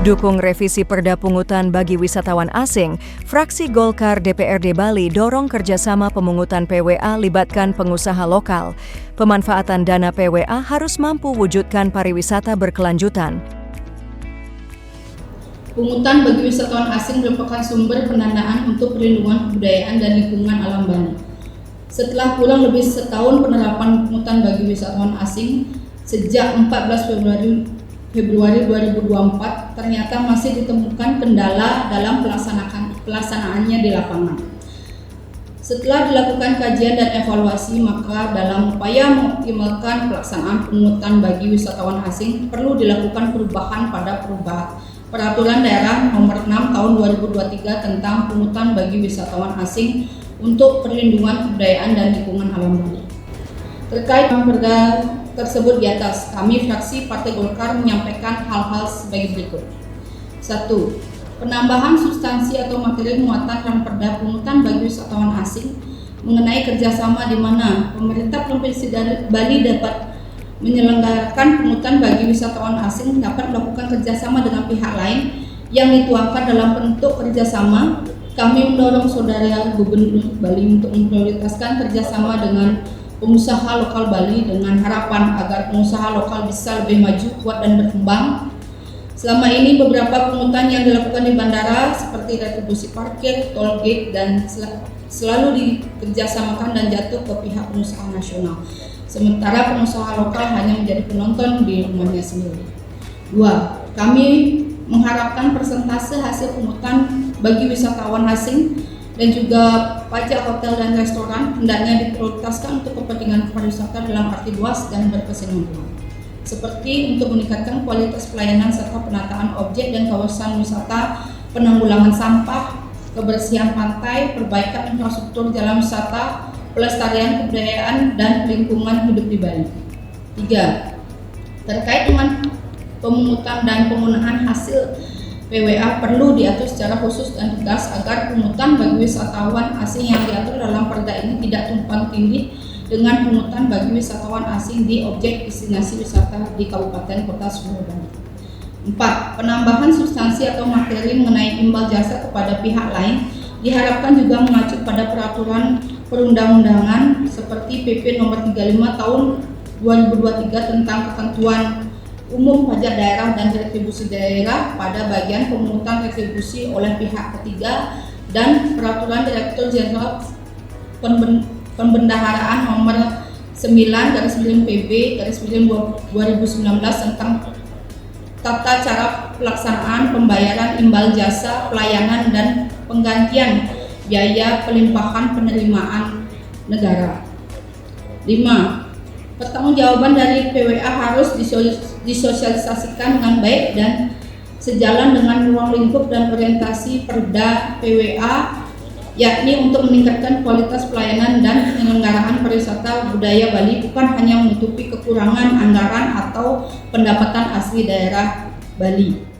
Dukung revisi Perda Pungutan bagi wisatawan asing, fraksi Golkar DPRD Bali dorong kerjasama pemungutan PWA libatkan pengusaha lokal. Pemanfaatan dana PWA harus mampu wujudkan pariwisata berkelanjutan. Pungutan bagi wisatawan asing merupakan sumber pendanaan untuk perlindungan kebudayaan dan lingkungan alam Bali. Setelah kurang lebih setahun penerapan pungutan bagi wisatawan asing, sejak 14 Februari 2024, ternyata masih ditemukan kendala dalam pelaksanaannya di lapangan. Setelah dilakukan kajian dan evaluasi, maka dalam upaya mengoptimalkan pelaksanaan pungutan bagi wisatawan asing, perlu dilakukan perubahan pada Peraturan Daerah Nomor 6 Tahun 2023 tentang pungutan bagi wisatawan asing untuk perlindungan kebudayaan dan lingkungan alam Bali. Terkait dengan perda tersebut di atas, kami fraksi Partai Golkar menyampaikan hal-hal sebagai berikut. 1. Penambahan substansi atau materi muatan dalam perda pungutan bagi wisatawan asing mengenai kerjasama di mana pemerintah Provinsi Bali dapat menyelenggarakan pungutan bagi wisatawan asing dapat melakukan kerjasama dengan pihak lain yang dituangkan dalam bentuk kerjasama. Kami mendorong Saudara Gubernur Bali untuk memprioritaskan kerjasama dengan pengusaha lokal Bali dengan harapan agar pengusaha lokal bisa lebih maju, kuat, dan berkembang. Selama ini beberapa pungutan yang dilakukan di bandara seperti retribusi parkir, toll gate, dan selalu dikerjasamakan dan jatuh ke pihak pengusaha nasional. Sementara pengusaha lokal hanya menjadi penonton di rumahnya sendiri. 2. Kami mengharapkan persentase hasil pungutan bagi wisatawan asing dan juga pajak hotel dan restoran hendaknya diprioritaskan untuk kepentingan pariwisata dalam arti luas dan berkesinambungan, seperti untuk meningkatkan kualitas pelayanan serta penataan objek dan kawasan wisata, penanggulangan sampah, kebersihan pantai, perbaikan infrastruktur jalan wisata, pelestarian kebudayaan dan lingkungan hidup di Bali. 3. Terkait dengan pemungutan dan penggunaan hasil PWA perlu diatur secara khusus dan tegas agar pungutan bagi wisatawan asing yang diatur dalam perda ini tidak tumpang tindih dengan pungutan bagi wisatawan asing di objek destinasi wisata di Kabupaten Kota Sumur Bali. 4. Penambahan substansi atau materi mengenai imbal jasa kepada pihak lain diharapkan juga mengacu pada peraturan perundang-undangan seperti PP Nomor 35 Tahun 2023 tentang ketentuan umum pajak daerah dan retribusi daerah pada bagian pemungutan retribusi oleh pihak ketiga dan Peraturan Direktur Jenderal Pembendaharaan Nomor 9/PB/2019 tentang tata cara pelaksanaan pembayaran imbal jasa pelayanan dan penggantian biaya pelimpahan penerimaan negara. 5. Pertanggungjawaban dari PWA harus disosialisasikan dengan baik dan sejalan dengan ruang lingkup dan orientasi Perda PWA, yakni untuk meningkatkan kualitas pelayanan dan penyelenggaraan pariwisata budaya Bali, bukan hanya menutupi kekurangan anggaran atau pendapatan asli daerah Bali.